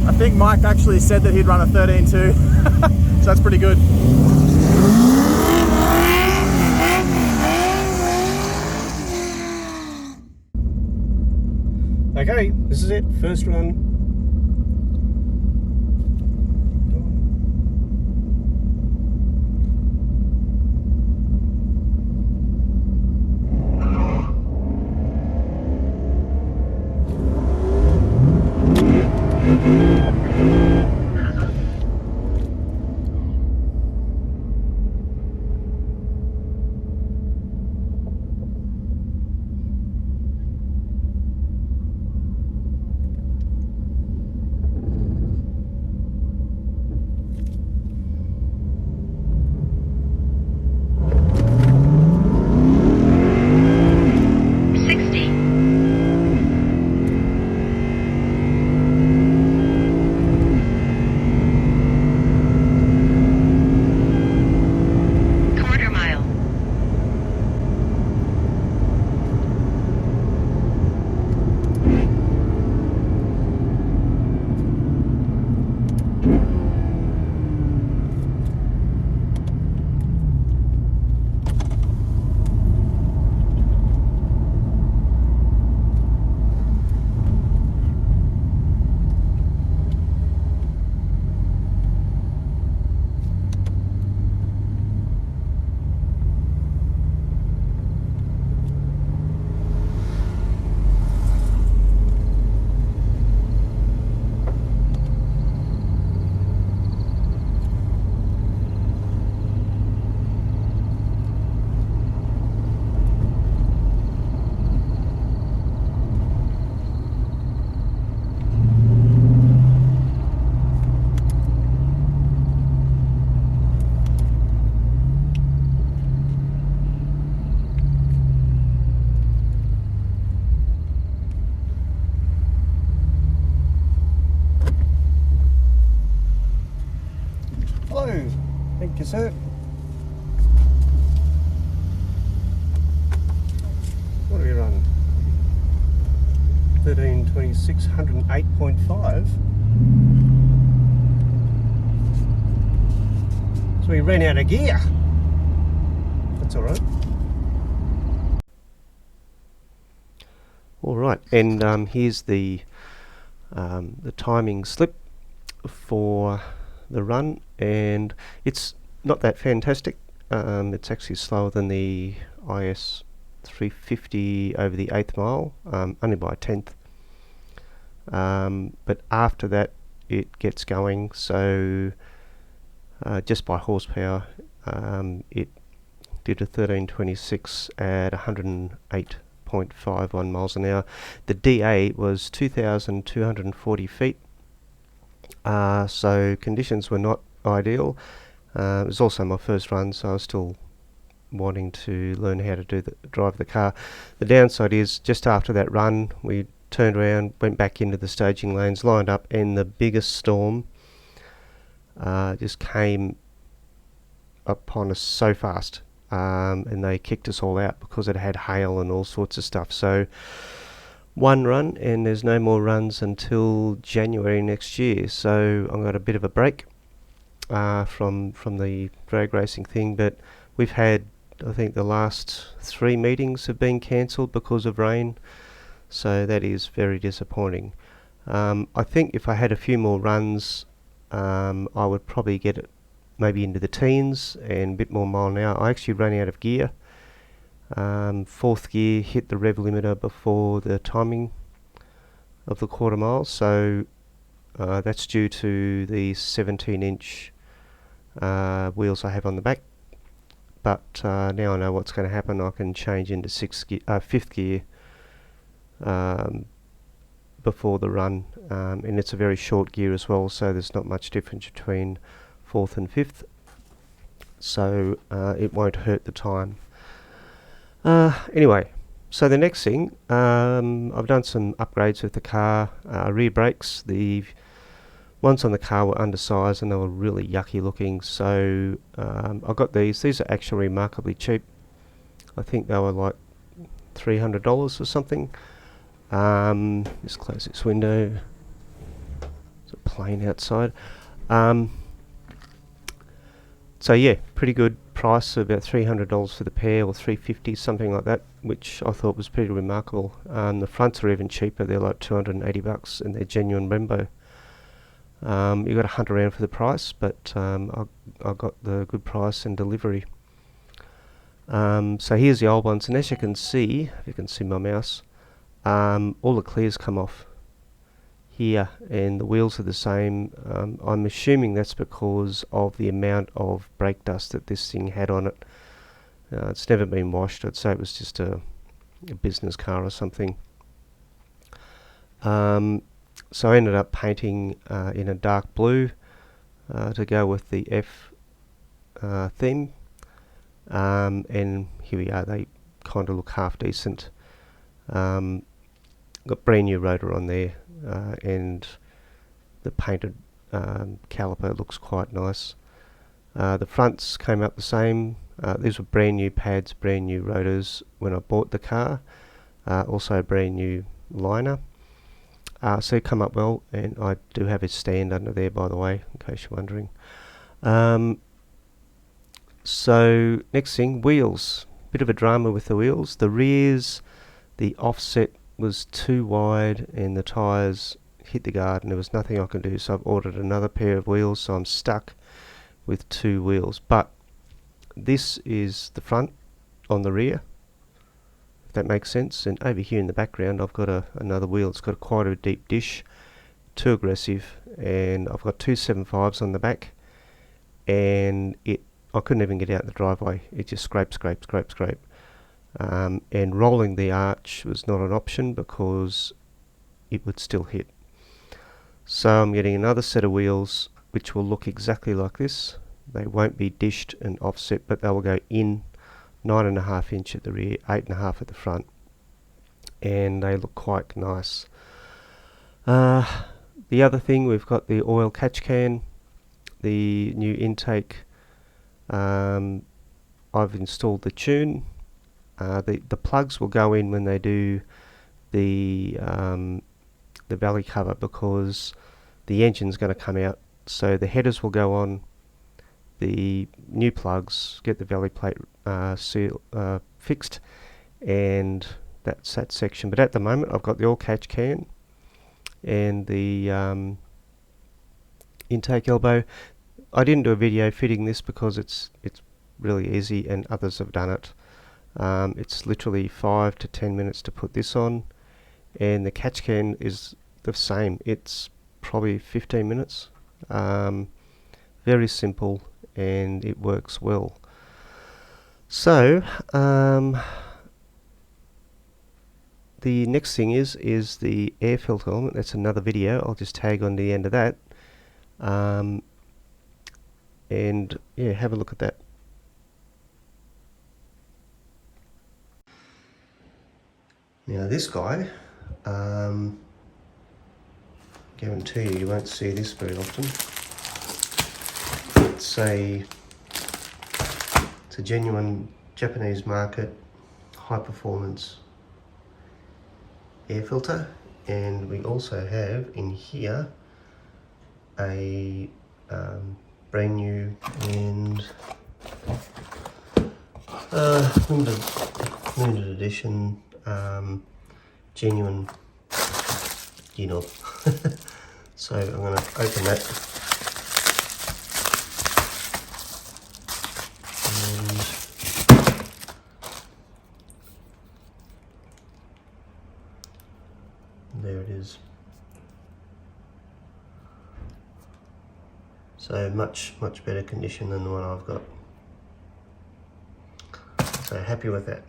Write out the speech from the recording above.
I think Mike actually said that he'd run a 13.2, so that's pretty good. Okay, this is it, first run. Hello, thank you, sir. What do we run? 1326, 108.5. So we ran out of gear. That's alright. Alright, and here's the timing slip for the run, and it's not that fantastic. It's actually slower than the IS 350 over the 8th mile, only by a tenth. But after that it gets going, so just by horsepower it did a 1326 at 108.51 miles an hour. The DA was 2,240 feet. So conditions were not ideal. It was also my first run, so I was still wanting to learn how to drive the car. The downside is, just after that run, we turned around, went back into the staging lanes, lined up, and the biggest storm just came upon us so fast, and they kicked us all out because it had hail and all sorts of stuff. So one run, and there's no more runs until January next year, so I've got a bit of a break from the drag racing thing. But we've had, I think the last 3 meetings have been cancelled because of rain, so that is very disappointing. I think if I had a few more runs, I would probably get it maybe into the teens and a bit more mile an hour. I actually ran out of gear. 4th gear, hit the rev limiter before the timing of the quarter mile, so that's due to the 17-inch wheels I have on the back. But now I know what's going to happen. I can change into 5th gear before the run, and it's a very short gear as well, so there's not much difference between 4th and 5th, so it won't hurt the time. Anyway, so the next thing, I've done some upgrades with the car. Rear brakes, the ones on the car were undersized and they were really yucky looking, so I got these. These are actually remarkably cheap. I think they were like $300 or something. Just close this window. There's a plane outside. So yeah, pretty good price, about $300 for the pair, or $350, something like that, which I thought was pretty remarkable. The fronts are even cheaper; they're like $280, and they're genuine Brembo. You got to hunt around for the price, but I got the good price and delivery. So here's the old ones, and as you can see, if you can see my mouse, all the clears come off here, and the wheels are the same. I'm assuming that's because of the amount of brake dust that this thing had on it. It's never been washed. I'd say it was just a business car or something. So I ended up painting in a dark blue to go with the F theme, and here we are. They kind of look half decent. Got brand new rotor on there, and the painted caliper looks quite nice. The fronts came out the same. These were brand new pads, brand new rotors when I bought the car. Also a brand new liner. So it come up well, and I do have a stand under there, by the way, in case you're wondering. So next thing, wheels. Bit of a drama with the wheels. The rears, the offset was too wide, and the tyres hit the guard, and there was nothing I could do, so I've ordered another pair of wheels, so I'm stuck with two wheels. But this is the front on the rear, if that makes sense, and over here in the background I've got another wheel. It's got quite a deep dish, too aggressive, and I've got two 7.5s on the back, and I couldn't even get out the driveway. It just scrape. And rolling the arch was not an option because it would still hit. So I'm getting another set of wheels which will look exactly like this. They won't be dished and offset, but they will go in 9.5 inch at the rear, 8.5 at the front, and they look quite nice. The other thing, we've got the oil catch can, the new intake. I've installed the tune. The plugs will go in when they do the valley cover, because the engine's going to come out, so the headers will go on the new plugs, get the valley plate fixed, and that's that section. But at the moment I've got the oil catch can and the intake elbow. I didn't do a video fitting this because it's really easy, and others have done it. It's literally 5 to 10 minutes to put this on, and the catch can is the same. It's probably 15 minutes. Very simple, and it works well. So the next thing is the air filter element. That's another video. I'll just tag on the end of that, and yeah, have a look at that. Now this guy, guarantee you won't see this very often. It's a genuine Japanese market high performance air filter, and we also have in here a brand new and limited edition genuine dyno. So I'm going to open that, and there it is. So much better condition than the one I've got. So happy with that.